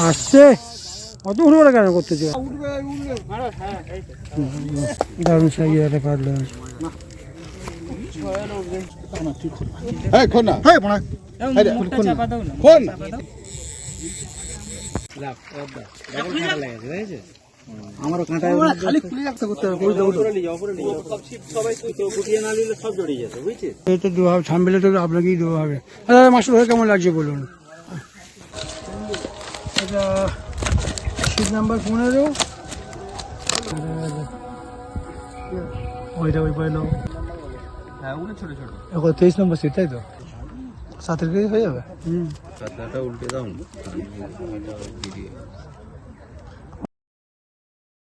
আসছে অত উঠে পড়ে কেন করতে চাই দারুণ সাইজের একটা কাটলা আমারও কাঁটা খালি খুলে রাখতে করতে হবে। এই তো দেওয়া হবে, সামবেলে তো আপনাকেই দেওয়া হবে। দাদা মাস্টার হয়ে কেমন লাগছে বলুন? এটা সিট নাম্বার 15। ওইটা ওই পাই নাও। হ্যাঁ ওগুলো ছোট ছোট। এখন 23 নম্বর সিট, তাই তো? 7 কেজি হয়ে যাবে। সাতটা উল্টে দাও।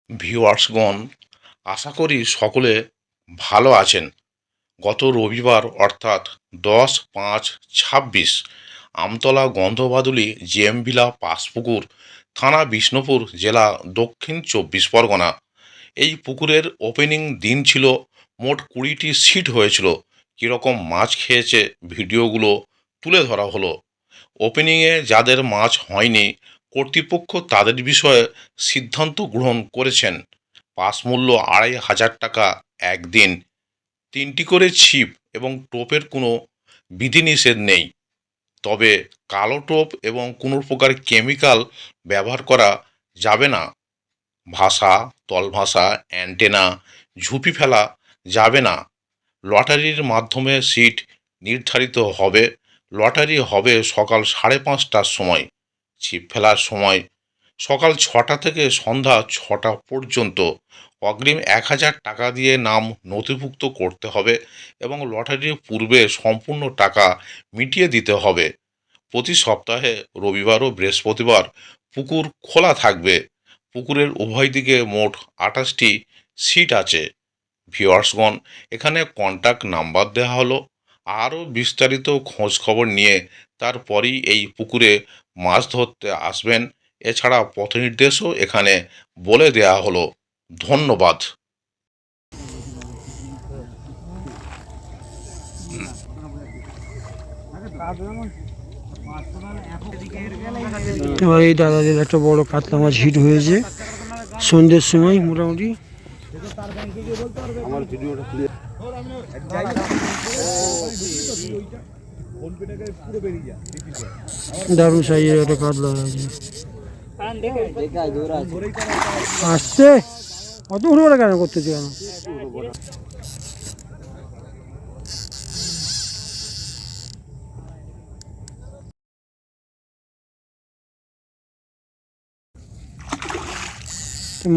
ভিউয়ার্সগণ, আশা করি সকলে ভালো আছেন। গত রবিবার অর্থাৎ 10/5/26 আমতলা গন্ধবাদুলি জেএমভিলা পাঁচপুকুর, থানা বিষ্ণুপুর, জেলা দক্ষিণ 24 পরগনা। এই পুকুরের ওপেনিং দিন ছিল। মোট 20টি সিট হয়েছিল। কীরকম মাছ খেয়েছে ভিডিওগুলো তুলে ধরা হলো। ওপেনিংয়ে যাদের মাছ হয়নি, কর্তৃপক্ষ তাদের বিষয়ে সিদ্ধান্ত গ্রহণ করেছেন। পাস মূল্য 2500 টাকা একদিন। 3টি করে ছিপ এবং টোপের কোনো বিধিনিষেধ নেই। তবে কালো টোপ এবং কোনো প্রকার কেমিক্যাল ব্যবহার করা যাবে না। ভাষা, তলভাষা, অ্যান্টেনা, ঝুপি ফেলা যাবে না। লটারির মাধ্যমে সিট নির্ধারিত হবে। লটারি হবে সকাল 5:30টার সময়। ছিপ ফেলার সময় সকাল 6টা থেকে সন্ধ্যা 6টা পর্যন্ত। অগ্রিম 1000 টাকা দিয়ে নাম নথিভুক্ত করতে হবে এবং লটারির পূর্বে সম্পূর্ণ টাকা মিটিয়ে দিতে হবে। প্রতি সপ্তাহে রবিবার ও বৃহস্পতিবার পুকুর খোলা থাকবে। পুকুরের উভয় দিকে মোট 28টি সিট আছে। ভিউয়ার্সগণ, এখানে কন্ট্যাক্ট নাম্বার দেওয়া হলো। আরও বিস্তারিত খোঁজ খবর নিয়ে তারপরই এই পুকুরে মাছ ধরতে আসবেন। এছাড়া পথ নির্দেশও এখানে বলে দেওয়া হলো। ধন্যবাদ। এবার এই দাদাদের একটা বড় কাতলা মাছ হিট হয়েছে সন্ধ্যের সময় মোটামুটি। দারুণ সাইজের একটা কাতলা হয়েছে। আসছে অত উঠে পড়ে কেন করতে চাই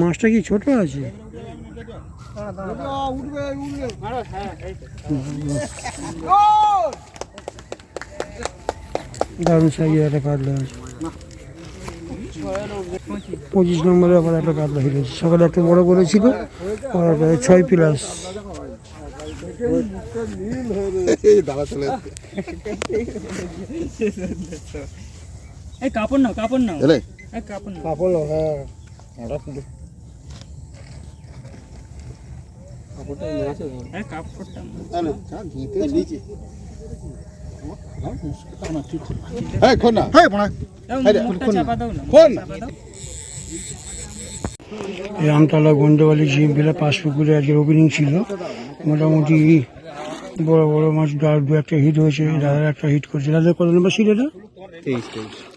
মাছটা কি ছোট আছে? দারুণ সাইজের একটা কাতলা আছে। 25 নম্বরে আবার একটা কাতলা হিরেছে। সকালে একটা বড় করেছিল, 6+। কাপড় নাও, কাপড় নাও, কাপড় নাও। হ্যাঁ আমতলা গন্ডবালি জিএমভিলা পাঁচপুকুরে আজকের ওপেনিং ছিল। মোটামুটি বড় বড় মাছ দু একটা হিট হয়েছে। দাদার একটা হিট করেছে। দাদার কত নম্বর সিট? এটা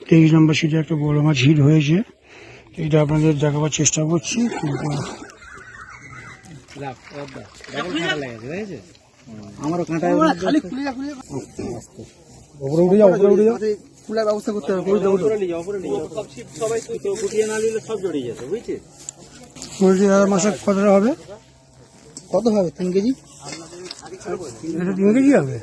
23 নম্বর সিটে একটা বড় মাছ হিট হয়েছে। এটা আপনাদের দেখাবার চেষ্টা করছি। আমারও কাঁটা খালি খুলে উপরে উঠে যাও, উপরে উঠে যাও। খোলার ব্যবস্থা করতে হবে। দাদা মাছের কতটা হবে? কত হবে? 3 কেজি। এটা 3 কেজি হবে।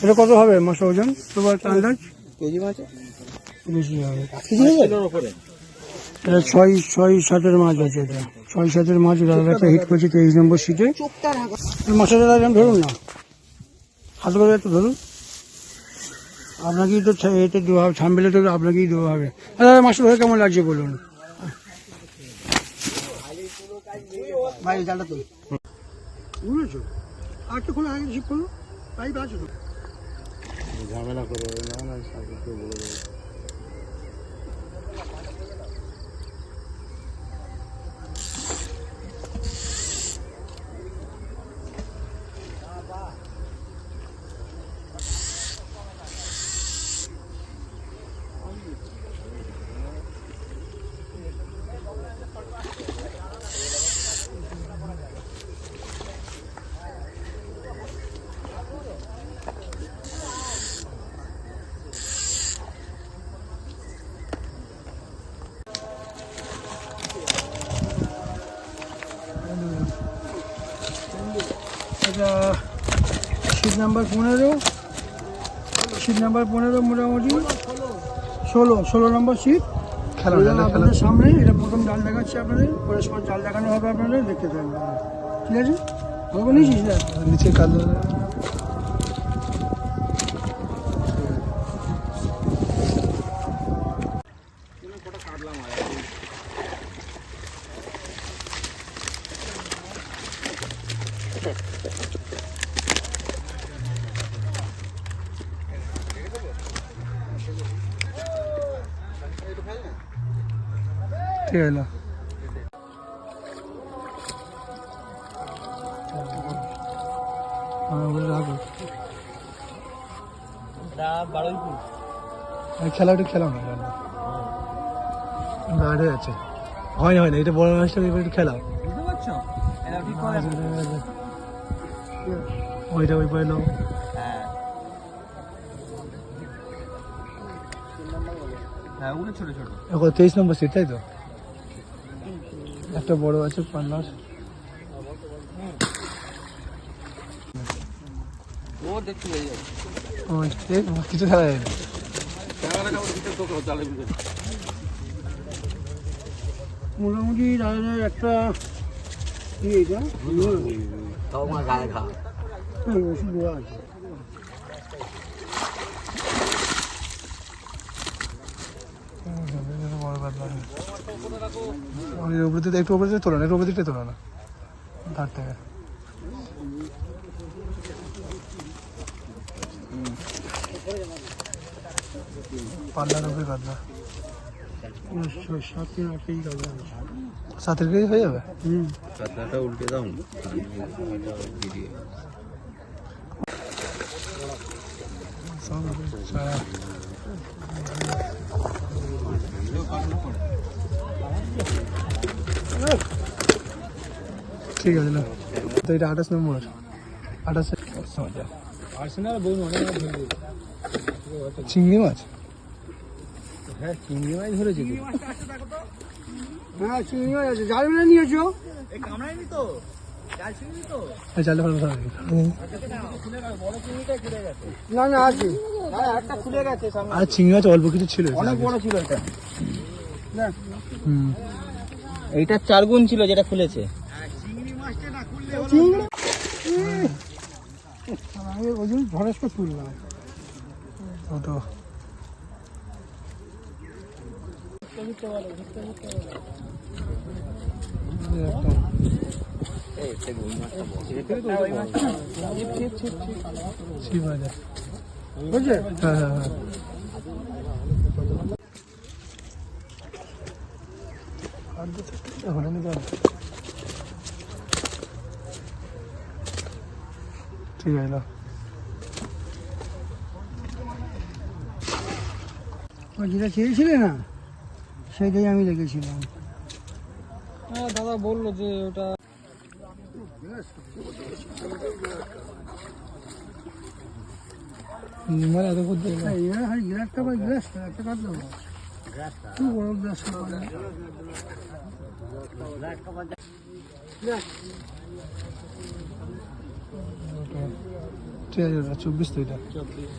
এটা কত হবে মাছের ওজন? তোমার আন্দাজ? কেজি মাছ বেশি হবে। এটা 6-7 মাছ আছে। এটা 6-7 মাছ দাদা একটা হিট করেছে 23 নম্বর সিটে। মাছের দাদা ধরুন না, হাত করে একটু ধরুন। আপনাকেই তো এতে দেওয়া হবে, সামবেলে তো আপনাকেই দেওয়া হবে। দাদা মাছের হয়ে কেমন লাগছে বলুন? ভাই জালটা তো বুঝেছো? আর একটু খোলা আগে শিপ করো। ঝামেলা করে না সাইকেলকে বলে দেবে। এটা সিট নাম্বার 15, সিট নাম্বার 15 মোটামুটি 16 নম্বর সিট। আপনাদের সামনে এটা প্রথম ডাল দেখাচ্ছি আপনাদের, পরে সব ডাল দেখানো হবে আপনাদের, দেখতে থাকবেন। ঠিক আছে, আমাকে নিয়েছিস না নিচে কালো ঠিক আছে। খেলাটা খেলাও না, গাড়ি আছে, হয় না এটা বড় মাছটা একটু খেলাও, ওইটা ওই পাইলো। এখন 23 নম্বর সিট, তাই তো? একটা বড় আছে পান্নাস, কিছু খেলা যায় না। মোটামুটি দাদার একটা ওষুধ দেওয়া আছে। একটু উপরে তোলো না, একটু উপরে দিকটা তোলো না, ধার থেকে। পাল্লার উপরে কাটলা 7 কেজি হয়ে যাবে। উল্টে দাও ঠিক আছে না, তো এটা 28 নম্বর, 28 চিংড়ি মাছ। হ্যাঁ চিংড়ি মাছ ধরেছি, হ্যাঁ চিংড়ি মাছ আছে। জাল মেরে নিয়েছো? জালে ভালো না না আছে, একটা খুলে গেছে। আর চিংড়ি মাছ অল্প কিছু ছিল, অনেক বড় ছিল এটা। এইটা 4 গুণ ছিল যেটা খুলেছে। আমি ওই জন্য ধরেস্ট তুললাম। তো বুঝলে? হ্যাঁ হ্যাঁ হ্যাঁ, ঠিক আছে। যেটা চেয়েছিলে না সেটাই আমি দেখেছিলাম। হ্যাঁ দাদা বললো যে ওটা গ্লাসটা বা গ্লাসটা একটা কাটলো, খুব বড় গ্লাসটা। ঠিক আছে, 24 তো এটা 24।